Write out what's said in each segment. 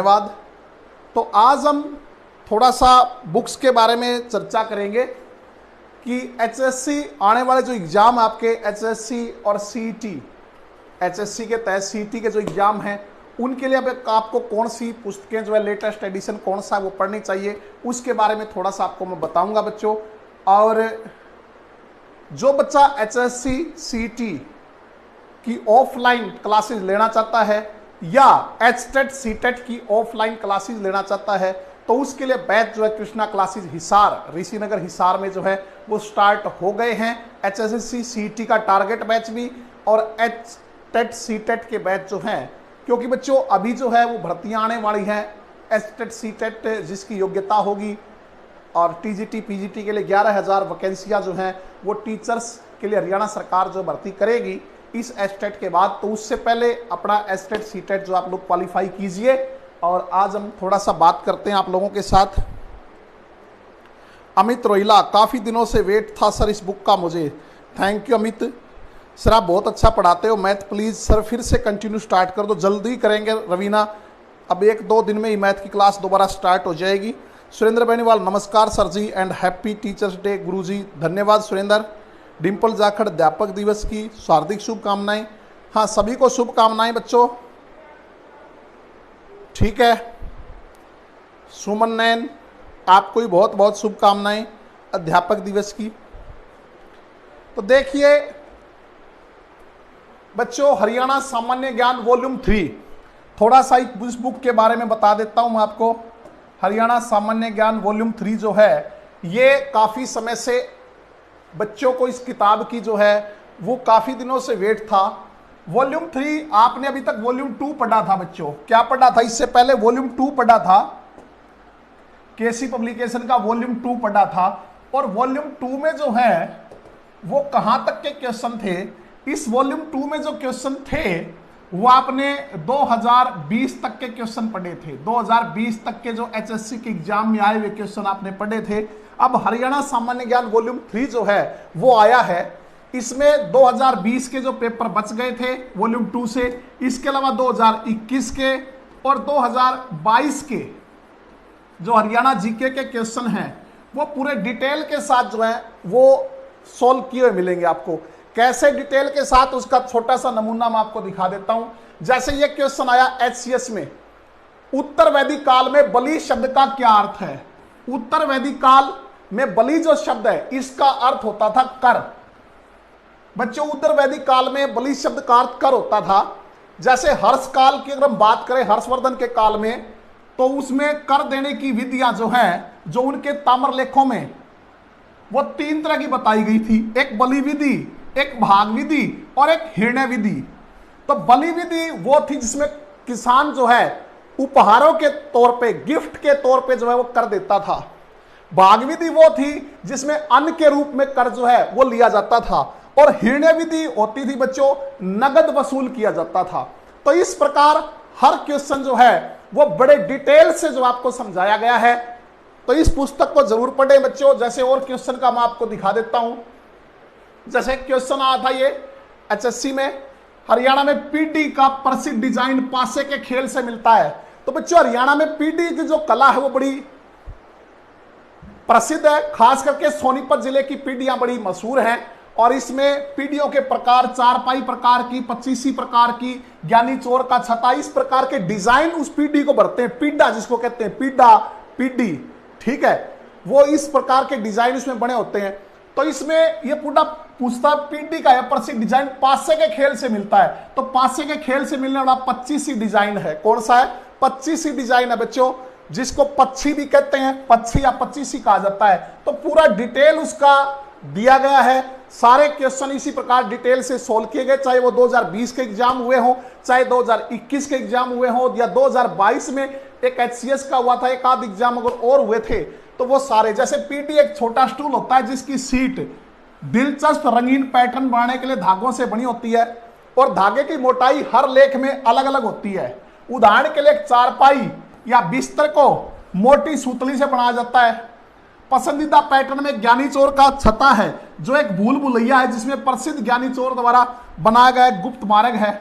धन्यवाद। तो आज हम थोड़ा सा बुक्स के बारे में चर्चा करेंगे कि एचएससी आने वाले जो एग्ज़ाम आपके एचएससी और सीईटी, एचएससी के तहत सीईटी के जो एग्ज़ाम हैं उनके लिए अब आपको कौन सी पुस्तकें जो है लेटेस्ट एडिशन कौन सा वो पढ़नी चाहिए, उसके बारे में थोड़ा सा आपको मैं बताऊंगा बच्चों। और जो बच्चा एचएससी सीईटी की ऑफलाइन क्लासेस लेना चाहता है या एचटेट सीटेट की ऑफलाइन क्लासेस लेना चाहता है तो उसके लिए बैच जो है कृष्णा क्लासेस हिसार, ऋषिनगर हिसार में जो है वो स्टार्ट हो गए हैं। एचएससी सीईटी का टारगेट बैच भी और एचटेट सीटेट के बैच जो हैं, क्योंकि बच्चों अभी जो है वो भर्तियां आने वाली हैं। एचटेट सीटेट जिसकी योग्यता होगी और टीजीटी पीजीटी के लिए 11,000 वैकेंसियां जो हैं वो टीचर्स के लिए हरियाणा सरकार जो भर्ती करेगी इस एचटेट के बाद, तो उससे पहले अपना एचटेट सीटेट जो आप लोग क्वालिफाई कीजिए। और आज हम थोड़ा सा बात करते हैं आप लोगों के साथ। अमित रोहिला, काफ़ी दिनों से वेट था सर इस बुक का मुझे। थैंक यू अमित सर, आप बहुत अच्छा पढ़ाते हो मैथ। प्लीज़ सर फिर से कंटिन्यू स्टार्ट कर दो, जल्दी करेंगे रवीना, अब 1-2 दिन में ही मैथ की क्लास दोबारा स्टार्ट हो जाएगी। सुरेंद्र बेनीवाल, नमस्कार sir ji and happy teachers day गुरुजी। धन्यवाद सुरेंद्र। डिम्पल जाखड़, अध्यापक दिवस की हार्दिक शुभकामनाएं। हाँ, सभी को शुभकामनाएं बच्चों, ठीक है। सुमन नैन, आपको भी बहुत बहुत शुभकामनाएं अध्यापक दिवस की। तो देखिए बच्चों, हरियाणा सामान्य ज्ञान वॉल्यूम 3, थोड़ा सा इस बुक के बारे में बता देता हूं मैं आपको। हरियाणा सामान्य ज्ञान वॉल्यूम 3 जो है ये काफ़ी समय से बच्चों को इस किताब की जो है वो काफ़ी दिनों से वेट था। वॉल्यूम 3 आपने अभी तक वॉल्यूम 2 पढ़ा था बच्चों, क्या पढ़ा था इससे पहले? वॉल्यूम 2 पढ़ा था, केसी पब्लिकेशन का वॉल्यूम 2 पढ़ा था। और वॉल्यूम 2 में जो है वो कहां तक के क्वेश्चन थे? इस वॉल्यूम 2 में जो क्वेश्चन थे वो आपने 2020 तक के क्वेश्चन पढ़े थे। 2020 तक के जो एचएससी के एग्जाम में आए हुए क्वेश्चन आपने पढ़े थे। अब हरियाणा सामान्य ज्ञान वॉल्यूम 3 जो है वो आया है, इसमें 2020 के जो पेपर बच गए थे वॉल्यूम 2 से, इसके अलावा 2021 के और 2022 के जो हरियाणा जीके के क्वेश्चन हैं वो पूरे डिटेल के साथ जो है वो सोल्व किए हुए मिलेंगे आपको। कैसे डिटेल के साथ, उसका छोटा सा नमूना मैं आपको दिखा देता हूं। जैसे ये क्वेश्चन आया एचसीएस में, उत्तर वैदिक काल में बलि शब्द का क्या अर्थ है? उत्तर वैदिक काल में बलि जो शब्द है इसका अर्थ होता था कर। बच्चों, उत्तर वैदिक काल में बलि शब्द का अर्थ कर होता था। जैसे हर्ष काल की अगर हम बात करें, हर्षवर्धन के काल में, तो उसमें कर देने की विधियां जो है जो उनके ताम्र लेखों में वो 3 तरह की बताई गई थी। एक बलि विधि, एक भाग विधि और एक हिरण्य विधि। तो बलि विधि वो थी जिसमें किसान जो है उपहारों के तौर पे, गिफ्ट के तौर पे जो है वो कर देता था। भाग विधि वो थी जिसमें अन्न के रूप में कर जो है वो लिया जाता था। और हिरण्य विधि होती थी बच्चों, नगद वसूल किया जाता था। तो इस प्रकार हर क्वेश्चन जो है वो बड़े डिटेल से जो आपको समझाया गया है। तो इस पुस्तक को जरूर पढ़ें बच्चों। जैसे और क्वेश्चन का मैं आपको दिखा देता हूं। जैसे क्वेश्चन आया था ये एचएससी में, हरियाणा में पीडी का प्रसिद्ध डिजाइन पासे के खेल से मिलता है। तो बच्चों, हरियाणा में पीडी की जो कला है वो बड़ी प्रसिद्ध है। खास करके सोनीपत जिले की पीढ़ियां बड़ी मशहूर हैं। और इसमें पीढ़ियों के प्रकार, चारपाई प्रकार की, 25 प्रकार की, ज्ञानी चोर का छता, इस प्रकार के डिजाइन उस पीढ़ी को भरते हैं। पीढ़ा जिसको कहते हैं, पीढ़ा, पीढ़ी, ठीक है, वो इस प्रकार के डिजाइन इसमें बने होते हैं। तो इसमें ये पूरा पूछता पीढ़ी का प्रसिद्ध डिजाइन पासे के खेल से मिलता है। तो पासे के खेल से मिलने वाला 25 डिजाइन है। कौन सा है? 25 डिजाइन है बच्चों, जिसको पक्षी भी कहते हैं, पक्षी या 25 कहा जाता है। तो पूरा डिटेल उसका दिया गया है। सारे क्वेश्चन इसी प्रकार डिटेल से सोल्व किए गए, चाहे वो 2020 के एग्जाम हुए हो, चाहे 2021 के एग्जाम हुए हो, या 2022 में एक एचसीएस का हुआ था, एक आध एग्जाम अगर और हुए थे तो वो सारे। जैसे पीटी एक छोटा स्टूल होता है जिसकी सीट दिलचस्प रंगीन पैटर्न बनाने के लिए धागों से बनी होती है और धागे की मोटाई हर लेख में अलग अलग होती है। उदाहरण के लिए एक चारपाई या बिस्तर को मोटी सूतली से बनाया जाता है। पसंदीदा पैटर्न में ज्ञानी चोर का छता है, जो एक भूल भुलैया है जिसमें प्रसिद्ध ज्ञानी चोर द्वारा बनाया गया गुप्त मार्ग है।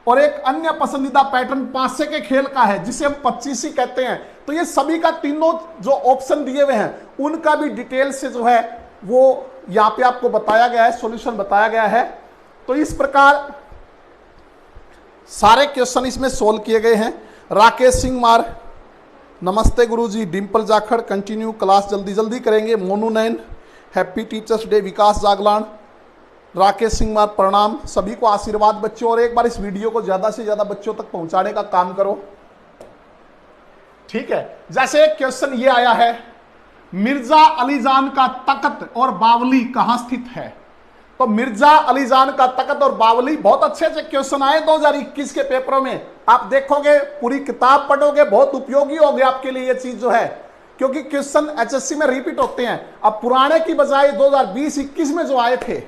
और एक अन्य पसंदीदा पैटर्न पासे के खेल का है जिसे हम 25 कहते हैं। तो ये सभी का तीनों जो ऑप्शन दिए हुए हैं उनका भी डिटेल से जो है वो यहां पे आपको बताया गया है, सॉल्यूशन बताया गया है। तो इस प्रकार सारे क्वेश्चन इसमें सोल्व किए गए हैं। राकेश सिंह मार, नमस्ते गुरुजी। डिम्पल जाखड़, कंटिन्यू क्लास जल्दी जल्दी करेंगे। मोनू नैन, हैप्पी टीचर्स डे। विकास जागलान, राकेश सिंह मार, प्रणाम। सभी को आशीर्वाद बच्चों, और एक बार इस वीडियो को ज्यादा से ज्यादा बच्चों तक पहुंचाने का काम करो, ठीक है। जैसे एक क्वेश्चन ये आया है, मिर्जा अलीजान का तख्त और बावली कहां स्थित है? तो मिर्जा अलीजान का तख्त और बावली, बहुत अच्छे अच्छे क्वेश्चन आए 2021 के पेपरों में। आप देखोगे, पूरी किताब पढ़ोगे, बहुत उपयोगी होगी आपके लिए ये चीज जो है, क्योंकि क्वेश्चन एचएससी में रिपीट होते हैं। अब पुराने की बजाय 2020-21 में जो आए थे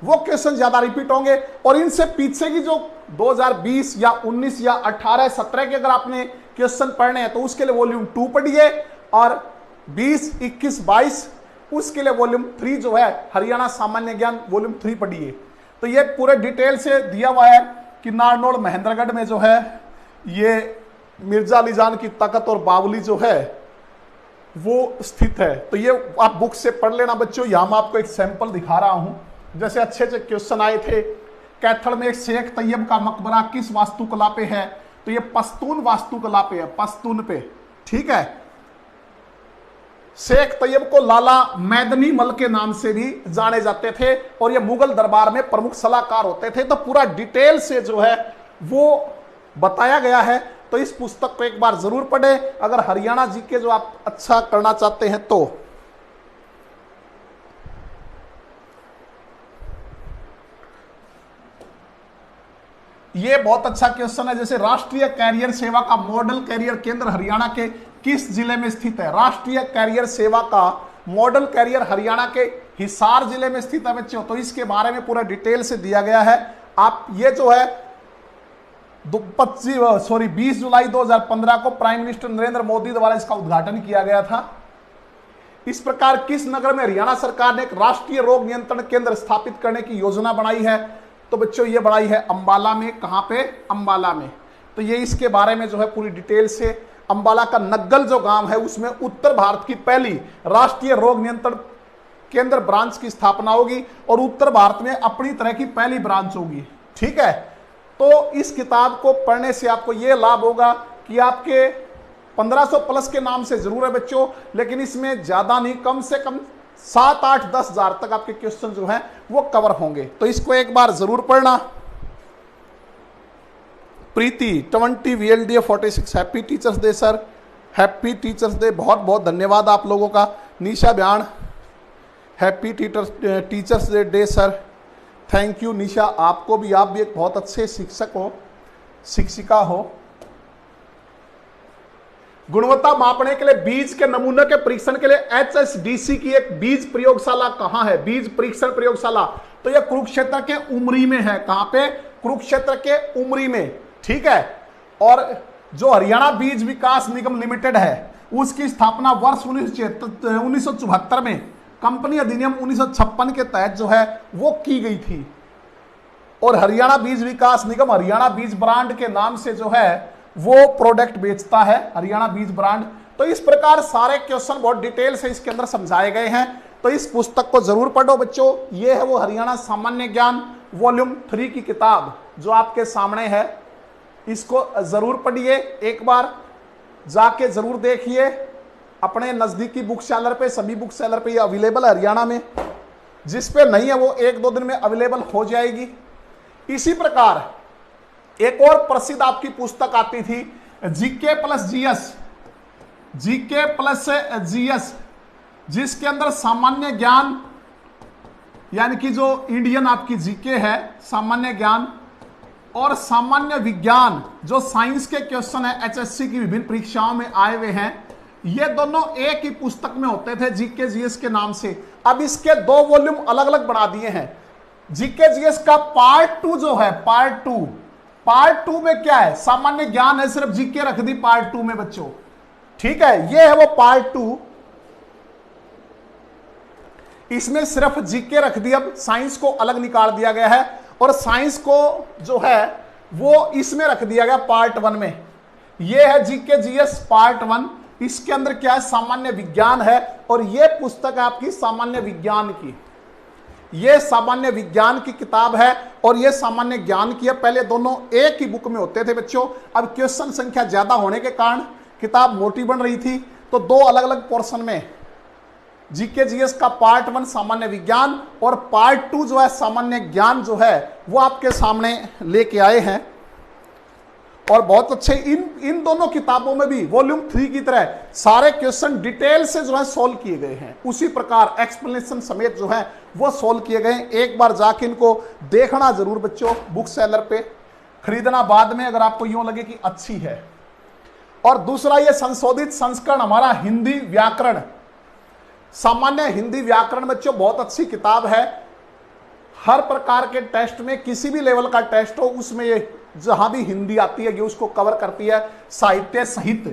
वो क्वेश्चन ज्यादा रिपीट होंगे, और इनसे पीछे की जो 2020 या 19 या 18, 17 के अगर आपने क्वेश्चन पढ़ने हैं तो उसके लिए वॉल्यूम 2 पढ़िए, और 20, 21, 22 उसके लिए वॉल्यूम 3 जो है हरियाणा सामान्य ज्ञान वॉल्यूम 3 पढ़िए। तो ये पूरे डिटेल से दिया हुआ है कि नारनौल महेंद्रगढ़ में जो है ये मिर्जा अलीजान की तख्त और बावली जो है वो स्थित है। तो ये आप बुक से पढ़ लेना बच्चों। यहां मैं आपको एक सैंपल दिखा रहा हूं, जैसे अच्छे अच्छे क्वेश्चन आए थे। कैथल में एक शेख तैयब का मकबरा किस वास्तुकला पे है? तो ये पश्तून वास्तुकला पे है, पश्तून पे, ठीक है। शेख तैयब को लाला मैदनी मल के नाम से भी जाने जाते थे, और ये मुगल दरबार में प्रमुख सलाहकार होते थे। तो पूरा डिटेल से जो है वो बताया गया है। तो इस पुस्तक को एक बार जरूर पढ़ें अगर हरियाणा जीके जो आप अच्छा करना चाहते हैं तो। ये बहुत अच्छा क्वेश्चन है, जैसे राष्ट्रीय कैरियर सेवा का मॉडल कैरियर केंद्र हरियाणा के किस जिले में स्थित है? राष्ट्रीय कैरियर सेवा का मॉडल कैरियर हरियाणा के हिसार जिले में स्थित है बच्चों। तो इसके बारे में पूरा डिटेल से दिया गया है। आप ये जो है 20 जुलाई 2015 को प्राइम मिनिस्टर नरेंद्र मोदी द्वारा इसका उद्घाटन किया गया था। इस प्रकार किस नगर में हरियाणा सरकार ने एक राष्ट्रीय रोग नियंत्रण केंद्र स्थापित करने की योजना बनाई है? तो बच्चों ये बनाई है अंबाला में। कहां पे? अंबाला में। तो ये इसके बारे में जो है पूरी डिटेल से, अंबाला का नग्गल जो गांव है उसमें उत्तर भारत की पहली राष्ट्रीय रोग नियंत्रण केंद्र ब्रांच की स्थापना होगी, और उत्तर भारत में अपनी तरह की पहली ब्रांच होगी, ठीक है। तो इस किताब को पढ़ने से आपको यह लाभ होगा कि आपके 1500 प्लस के नाम से जरूर है बच्चों, लेकिन इसमें ज्यादा नहीं, कम से कम 7, 8, 10 हजार तक आपके क्वेश्चन जो हैं वो कवर होंगे। तो इसको एक बार जरूर पढ़ना। Preeti 20 VLDA 46, happy teachers day sir. Happy teachers day, बहुत बहुत धन्यवाद आप लोगों का। Nisha Byan, happy teachers day sir. Thank you Nisha, आपको भी, आप भी एक बहुत अच्छे शिक्षक हो, शिक्षिका हो। गुणवत्ता मापने के लिए बीज के नमूने के परीक्षण के लिए HSDC की एक बीज प्रयोगशाला कहां है? बीज परीक्षण प्रयोगशाला, तो यह कुरुक्षेत्र के उमरी में है। कहां पे? कुरुक्षेत्र के उमरी में, ठीक है। और जो हरियाणा बीज विकास निगम लिमिटेड है उसकी स्थापना वर्ष 1974 में कंपनी अधिनियम 1956 के तहत जो है वो की गई थी, और हरियाणा बीज विकास निगम हरियाणा बीज ब्रांड के नाम से जो है वो प्रोडक्ट बेचता है, हरियाणा बीज ब्रांड। तो इस प्रकार सारे क्वेश्चन बहुत डिटेल से इसके अंदर समझाए गए हैं। तो इस पुस्तक को जरूर पढ़ो बच्चों। ये है वो हरियाणा सामान्य ज्ञान वॉल्यूम 3 की किताब जो आपके सामने है, इसको जरूर पढ़िए, एक बार जाके जरूर देखिए। अपने नजदीकी बुक सेलर पे, सभी बुक सेलर पे ये अवेलेबल है हरियाणा में। जिस पे नहीं है वो 1-2 दिन में अवेलेबल हो जाएगी। इसी प्रकार एक और प्रसिद्ध आपकी पुस्तक आती थी GK plus GS, GK plus GS, जिसके अंदर सामान्य ज्ञान यानी कि जो इंडियन आपकी जीके है, सामान्य ज्ञान और सामान्य विज्ञान जो साइंस के क्वेश्चन है एचएससी की विभिन्न परीक्षाओं में आए हुए हैं, ये दोनों एक ही पुस्तक में होते थे जीके जीएस के नाम से। अब इसके 2 वॉल्यूम अलग अलग बना दिए हैं। जीके जीएस का पार्ट 2 जो है, पार्ट 2 में क्या है? सामान्य ज्ञान है, सिर्फ जीके रख दी पार्ट 2 में बच्चों, ठीक है। ये है वो पार्ट 2, इसमें सिर्फ जीके रख दी। अब साइंस को अलग निकाल दिया गया है, और साइंस को जो है वो इसमें रख दिया गया पार्ट 1 में। ये है जीके जीएस पार्ट 1। इसके अंदर क्या है, सामान्य विज्ञान है, और ये पुस्तक है आपकी सामान्य विज्ञान की। ये सामान्य विज्ञान की किताब है और ये सामान्य ज्ञान की है। पहले दोनों एक ही बुक में होते थे बच्चों, अब क्वेश्चन संख्या ज्यादा होने के कारण किताब मोटी बन रही थी, तो दो अलग अलग पोर्शन में जीके जीएस का पार्ट 1 सामान्य विज्ञान और पार्ट 2 जो है सामान्य ज्ञान जो है वो आपके सामने लेके आए हैं। और बहुत अच्छे इन दोनों किताबों में भी वॉल्यूम 3 की तरह सारे क्वेश्चन डिटेल से जो है सोल्व किए गए हैं, उसी प्रकार एक्सप्लेनेशन समेत जो है वो सोल्व किए गए हैं। एक बार जाके इनको देखना जरूर बच्चों, बुक सेलर पे खरीदना बाद में अगर आपको यूं लगे कि अच्छी है। और दूसरा ये संशोधित संस्करण हमारा हिंदी व्याकरण, सामान्य हिंदी व्याकरण बच्चों बहुत अच्छी किताब है। हर प्रकार के टेस्ट में किसी भी लेवल का टेस्ट हो उसमें ये जहां भी हिंदी आती है ये उसको कवर करती है, साहित्य सहित,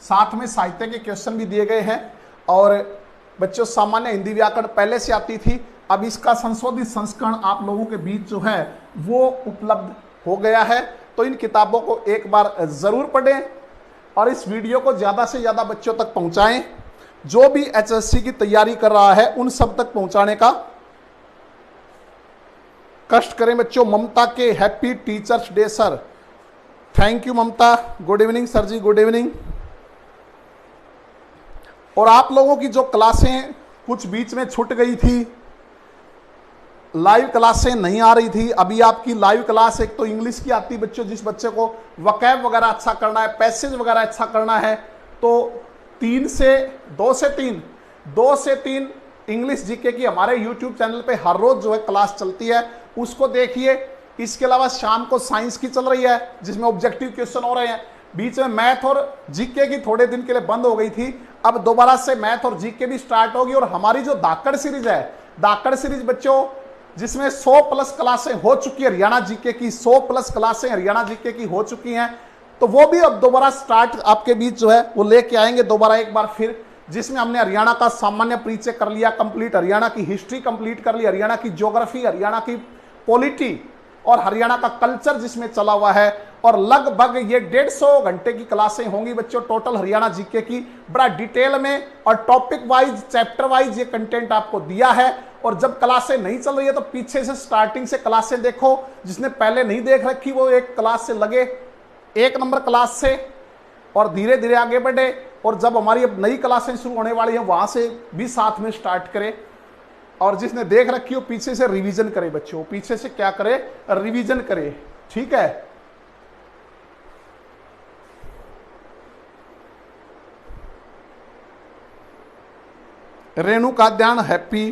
साथ में साहित्य के क्वेश्चन भी दिए गए हैं। और बच्चों सामान्य हिंदी व्याकरण पहले से आती थी, अब इसका संशोधित संस्करण आप लोगों के बीच जो है वो उपलब्ध हो गया है। तो इन किताबों को एक बार जरूर पढ़ें और इस वीडियो को ज्यादा से ज्यादा बच्चों तक पहुंचाएं। जो भी एचएससी की तैयारी कर रहा है उन सब तक पहुंचाने का कष्ट करें बच्चों। ममता के happy teachers day sir, thank you Mamta, good evening sir ji, good evening. और आप लोगों की जो क्लासें कुछ बीच में छूट गई थी, लाइव क्लासें नहीं आ रही थी, अभी आपकी लाइव क्लास एक तो इंग्लिश की आती बच्चों, जिस बच्चे को वकैब वगैरह अच्छा करना है, पैसेज वगैरह अच्छा करना है, तो 2 से 3 इंग्लिश जीके की हमारे यूट्यूब चैनल पे हर रोज जो है क्लास चलती है, उसको देखिए। इसके अलावा शाम को साइंस की चल रही है जिसमें ऑब्जेक्टिव क्वेश्चन हो रहे हैं। बीच में मैथ और जीके की थोड़े दिन के लिए बंद हो गई थी, अब दोबारा से मैथ और जीके भी स्टार्ट होगी। और हमारी जो धाकड़ सीरीज है, धाकड़ सीरीज बच्चों जिसमें 100+ क्लासें हो चुकी है हरियाणा जीके की, 100+ क्लासें हरियाणा जीके की हो चुकी हैं, तो वो भी अब दोबारा स्टार्ट आपके बीच जो है वो लेके आएंगे दोबारा एक बार फिर, जिसमें हमने हरियाणा का सामान्य परिचय कर लिया कंप्लीट, हरियाणा की हिस्ट्री कंप्लीट कर ली, हरियाणा की ज्योग्राफी, हरियाणा की पॉलिटी और हरियाणा का कल्चर जिसमें चला हुआ है। और लगभग ये 150 घंटे की क्लासें होंगी बच्चों टोटल हरियाणा जीके की, बड़ा डिटेल में और टॉपिक वाइज चैप्टर वाइज ये कंटेंट आपको दिया है। और जब क्लासें नहीं चल रही है तो पीछे से स्टार्टिंग से क्लासें देखो, जिसने पहले नहीं देख रखी वो एक क्लास से लगे, 1 नंबर क्लास से, और धीरे धीरे आगे बढ़े। और जब हमारी अब नई क्लासें शुरू होने वाली हैं वहां से भी साथ में स्टार्ट करें। और जिसने देख रखी हो पीछे से रिवीजन करे बच्चों, पीछे से क्या करे, रिवीजन करे, ठीक है। रेणु का ध्यान, happy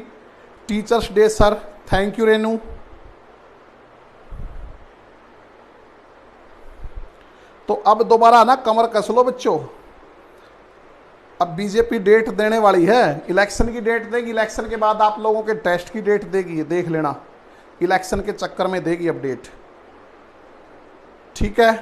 teachers day sir, thank you Renu. तो अब दोबारा ना कमर कस लो बच्चों, अब बीजेपी डेट देने वाली है, इलेक्शन की डेट देगी, इलेक्शन के बाद आप लोगों के टेस्ट की डेट देगी, देख लेना, इलेक्शन के चक्कर में देगी अपडेट, ठीक है।